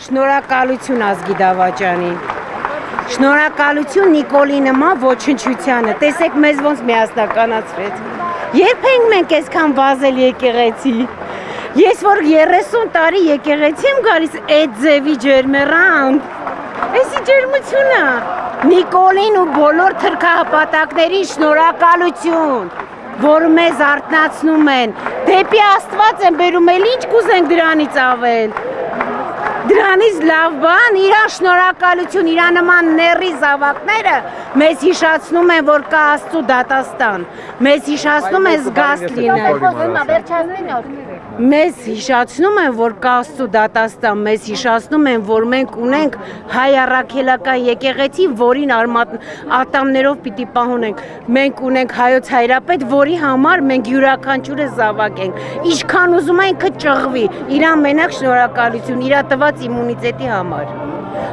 Շնորհակալություն ազգի դավաճանին։ Շնորհակալություն Նիկոլի նման ոչնչությանը։ Տեսեք մեզ ոնց միասնականացրեց։ Երբ ենք մենք այսքան վազել եկեղեցի։ Ես որ 30 տարի եկեղեցի եմ գալիս այդ ձևի ջերմեռանդ։ Էսի ջերմությունը։ Նիկոլին ու բոլոր թրքահպատակներին շնորհակալություն, որ մեզ արթնացնում են։ Դեպի Աստված են բերում, էլ ինչ կուզենք դրանից ավել։ Դրանից լավ բան, իրան շնորհակալություն, իրան նման ների զավակները մեզ հիշացնում են, որ կա Աստծո դատաստան, մեզ հիշացնում են զգաստ լինել, մեզ հիշացնում են, որ կա Աստծո դատաստան, մեզ հիշացնում են, որ մենք ունենք հայ առաքելական եկեղեցի, որին ատամներով պիտի պահոնենք, մենք ունենք հայոց հայրապետ, որի համար մենք յուրաքանչյուրը զավակ ենք, ինչքան ուզում են ինքը ճղվի, իրան մենակ շնորհակալություն, իրա տված իմունիտետի համար։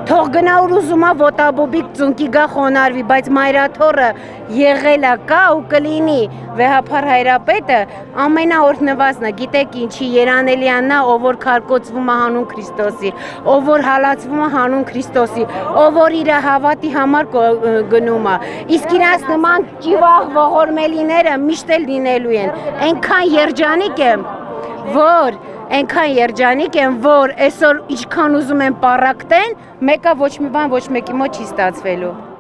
Թող գնա ուր ուզում է ոտաբոբիկ ծունկի գա խոնարհվի, բայց մայրաթորը եղել է կա ու կլինի վեհափառ հայրապետը ամենաօրհնվածն է, գիտեք ինչի երանելիանն է, ով որ քարկոծվում է հանուն Քրիստոսի, ով որ հալածվում է հանուն Քրիստոսի, ով որ իր հավատի համար գնում է, իսկ իրանց նման ճիվաղ ողորմելիները միշտ էլ լինելու են, այնքան երջանիկ եմ, որ այսօր ինչքան ուզում են պառակտեն, մեկը ոչ մի բան ոչ մեկի մոտ չի ստացվելու։